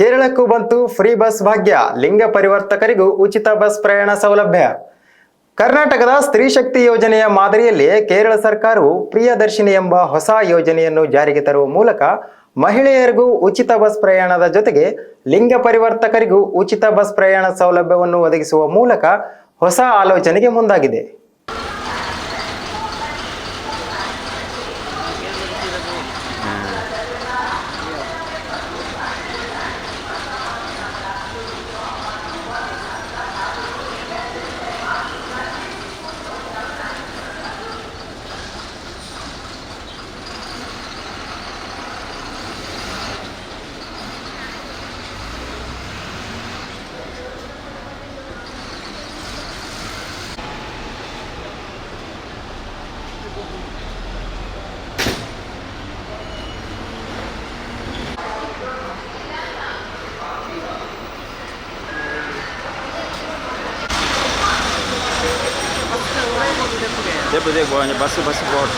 ಕೇರಳಕ್ಕೂ ಬಂತು free bus ಭಾಗ್ಯ, ಲಿಂಗ ಪರಿವರ್ತಕರಿಗೂ ಉಚಿತ ಬಸ್ ಪ್ರಯಾಣ ಸೌಲಭ್ಯ. ಕರ್ನಾಟಕದ ಸ್ತ್ರೀ ಶಕ್ತಿ ಯೋಜನೆಯ ಮಾದರಿಯಲ್ಲಿ ಕೇರಳ ಸರ್ಕಾರವು ಪ್ರಿಯದರ್ಶಿನಿ ಎಂಬ ಹೊಸ ಯೋಜನೆಯನ್ನು ಜಾರಿಗೆ ತರುವ ಮೂಲಕ ಮಹಿಳೆಯರಿಗೂ ಉಚಿತ ಬಸ್ ಪ್ರಯಾಣದ ಜೊತೆಗೆ ಲಿಂಗ ಪರಿವರ್ತಕರಿಗೂ ಉಚಿತ ಬಸ್ ಪ್ರಯಾಣ ಸೌಲಭ್ಯವನ್ನು ಒದಗಿಸುವ ಮೂಲಕ ಹೊಸ ಆಲೋಚನೆಗೆ ಮುಂದಾಗಿದೆ. देखो बस बोर्ड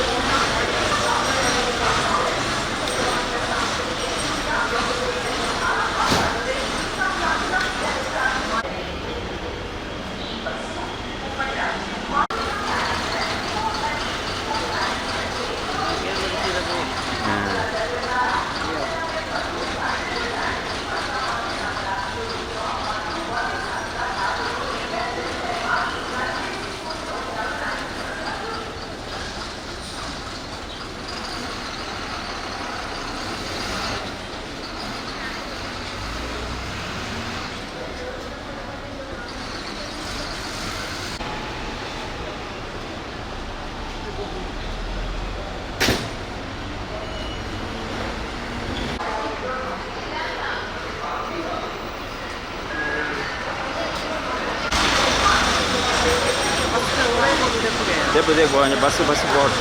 देखो बस बोर्ड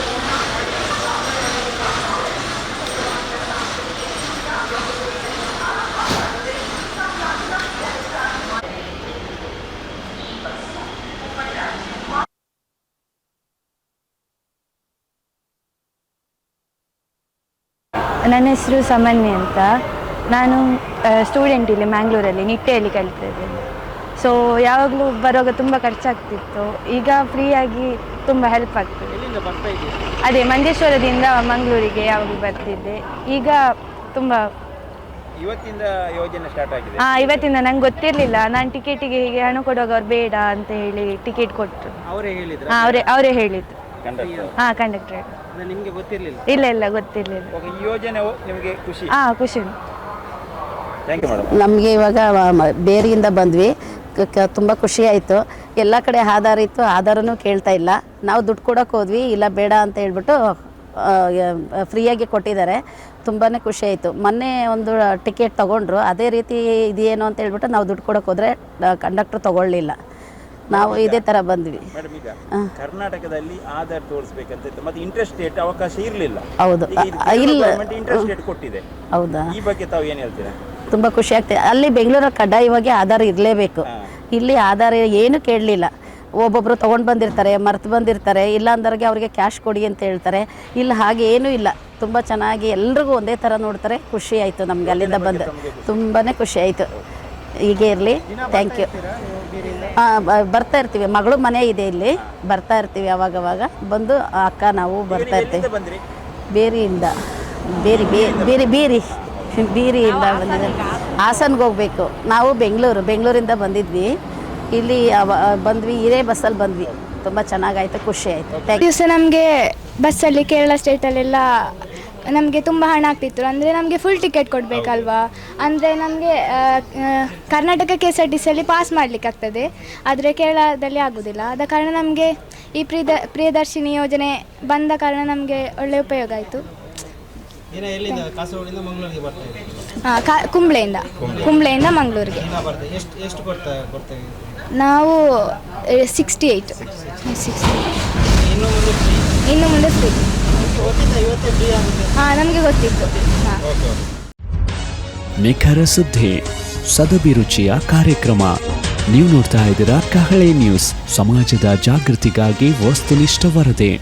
ನನ್ನ ಹೆಸರು ಸಮನ್ಯ ಅಂತ. ನಾನು ಸ್ಟೂಡೆಂಟ್ ಇಲ್ಲಿ ಮ್ಯಾಂಗ್ಳೂರಲ್ಲಿ ನಿಟ್ಟೆಯಲ್ಲಿ ಕಲಿತಿದ್ದೇನೆ. ಸೊ ಯಾವಾಗಲೂ ಬರುವಾಗ ತುಂಬ ಖರ್ಚಾಗ್ತಿತ್ತು. ಈಗ ಫ್ರೀಯಾಗಿ ತುಂಬ ಹೆಲ್ಪ್ ಆಗ್ತದೆ. ಅದೇ ಮಂಜೇಶ್ವರದಿಂದ ಮಂಗಳೂರಿಗೆ ಯಾವಾಗಲೂ ಬರ್ತಿದ್ದೆ. ಈಗ ತುಂಬ ಇವತ್ತಿಂದ ಯೋಜನೆ ಸ್ಟಾರ್ಟ್ ಆಗಿದೆ. ಇವತ್ತಿಂದ ನಂಗೆ ಗೊತ್ತಿರಲಿಲ್ಲ. ನಾನು ಟಿಕೆಟಿಗೆ ಹೀಗೆ ಹಣ ಕೊಡುವಾಗ ಅವ್ರು ಬೇಡ ಅಂತ ಹೇಳಿ ಟಿಕೆಟ್ ಕೊಟ್ಟರು. ಅವರೇ ಹೇಳಿದ್ರು. ಕಂಡಕ್ಟರ್. ನಿಮಗೆ ಗೊತ್ತಿರಲಿಲ್ಲ? ಇಲ್ಲ ಗೊತ್ತಿರಲಿಲ್ಲ. ಈ ಯೋಜನೆ ನಿಮಗೆ ಖುಷಿ? ಖುಷಿ. Thank you madam. ನಮಗೆ ಇವಾಗ ಬೇರೆಯಿಂದ ಬಂದ್ವಿ, ತುಂಬ ಖುಷಿ ಆಯಿತು. ಎಲ್ಲ ಕಡೆ ಆಧಾರ ಇತ್ತು, ಆಧಾರನೂ ಕೇಳ್ತಾ ಇಲ್ಲ. ನಾವು ದುಡ್ಡು ಕೊಡೋಕೆ ಹೋದ್ವಿ, ಇಲ್ಲ ಬೇಡ ಅಂತ ಹೇಳ್ಬಿಟ್ಟು ಫ್ರೀಯಾಗಿ ಕೊಟ್ಟಿದ್ದಾರೆ. ತುಂಬಾ ಖುಷಿ ಆಯಿತು. ಮೊನ್ನೆ ಒಂದು ಟಿಕೆಟ್ ತೊಗೊಂಡ್ರು, ಅದೇ ರೀತಿ ಇದೇನು ಅಂತ ಹೇಳ್ಬಿಟ್ಟು ನಾವು ದುಡ್ಡು ಕೊಡೋಕೆ ಹೋದರೆ ಕಂಡಕ್ಟ್ರ್ ತೊಗೊಳ್ಳಿಲ್ಲ. ನಾವು ಇದೇ ಥರ ಬಂದ್ವಿ. ಕರ್ನಾಟಕದಲ್ಲಿ ಆಧಾರ್ ತೋರಿಸ್ಬೇಕಂತ ಮತ್ತೆ ಇಂಟ್ರೆಸ್ಟ್ ರೇಟ್ ಅವಕಾಶ ಇರಲಿಲ್ಲ. ಹೌದು, ಇಲ್ಲ ಇಂಟ್ರೆಸ್ಟ್ ರೇಟ್ ಕೊಟ್ಟಿದೆ. ಹೌದಾ? ಈ ಬಗ್ಗೆ ತಾವು ಏನು ಹೇಳ್ತೀರಾ? ತುಂಬ ಖುಷಿ ಆಗ್ತದೆ. ಅಲ್ಲಿ ಬೆಂಗಳೂರಲ್ಲಿ ಕಡ್ಡಾಯವಾಗಿ ಆಧಾರ ಇರಲೇಬೇಕು. ಇಲ್ಲಿ ಆಧಾರ ಏನು ಕೇಳಲಿಲ್ಲ. ಒಬ್ಬೊಬ್ಬರು ತೊಗೊಂಡು ಬಂದಿರ್ತಾರೆ, ಮರ್ತು ಬಂದಿರ್ತಾರೆ, ಇಲ್ಲ ಅಂದವ್ರಿಗೆ ಅವ್ರಿಗೆ ಕ್ಯಾಶ್ ಕೊಡಿ ಅಂತ ಹೇಳ್ತಾರೆ. ಇಲ್ಲ, ಹಾಗೆ ಏನೂ ಇಲ್ಲ. ತುಂಬ ಚೆನ್ನಾಗಿ ಎಲ್ರಿಗೂ ಒಂದೇ ಥರ ನೋಡ್ತಾರೆ. ಖುಷಿ ಆಯಿತು ನಮಗೆ ಅಲ್ಲಿಂದ ಬಂದು. ತುಂಬಾ ಖುಷಿ ಆಯಿತು. ಹೀಗೆ ಇರಲಿ. Thank you. ಬರ್ತಾ ಇರ್ತೀವಿ. ಮಗಳು ಮನೆ ಇದೆ ಇಲ್ಲಿ, ಬರ್ತಾ ಇರ್ತೀವಿ ಅವಾಗವಾಗ. ಬಂದು ಅಕ್ಕ ನಾವು ಬರ್ತಾ ಇರ್ತೀವಿ. ಬೇರಿಯಿಂದ ಬೀರಿಯಿಂದ ಬಂದಿದ್ದಾರೆ. ಹಾಸನ್ಗೆ ಹೋಗಬೇಕು. ನಾವು ಬೆಂಗಳೂರಿಂದ ಬಂದಿದ್ವಿ. ಇಲ್ಲಿ ಬಂದ್ವಿ, ಇದೇ ಬಸ್ಸಲ್ಲಿ ಬಂದ್ವಿ. ತುಂಬ ಚೆನ್ನಾಗಾಯಿತು, ಖುಷಿ ಆಯಿತು. ದಿವಸ ನಮಗೆ ಬಸ್ಸಲ್ಲಿ ಕೇರಳ ಸ್ಟೇಟಲ್ಲೆಲ್ಲ ನಮಗೆ ತುಂಬ ಹಣ ಆಗ್ತಿತ್ತು. ಅಂದರೆ ನಮಗೆ ಫುಲ್ ಟಿಕೆಟ್ ಕೊಡಬೇಕಲ್ವಾ. ಅಂದರೆ ನಮಗೆ ಕರ್ನಾಟಕ KSRTCಯಲ್ಲಿ ಪಾಸ್ ಮಾಡಲಿಕ್ಕೆ ಆಗ್ತದೆ, ಆದರೆ ಕೇರಳದಲ್ಲಿ ಆಗೋದಿಲ್ಲ. ಆದ ಕಾರಣ ನಮಗೆ ಈ ಪ್ರಿಯದರ್ಶಿನಿ ಯೋಜನೆ ಬಂದ ಕಾರಣ ನಮಗೆ ಒಳ್ಳೆಯ ಉಪಯೋಗ ಆಯಿತು. ಕುಂಬ್ಳೆಯಿಂದ ಮಂಗಳೂರಿಗೆ ನಾವು 68. ಇನ್ನು ಮುಂದೆ ಫ್ರೀ. ನಮಗೆ ಗೊತ್ತಿತ್ತು. ನಿಖರ ಸುದ್ದಿ, ಸದಭಿರುಚಿಯ ಕಾರ್ಯಕ್ರಮ. ನೀವು ನೋಡ್ತಾ ಇದ್ದೀರಾ ಕಹಳೆ ನ್ಯೂಸ್, ಸಮಾಜದ ಜಾಗೃತಿಗಾಗಿ ವಸ್ತುನಿಷ್ಠ ವರದಿ.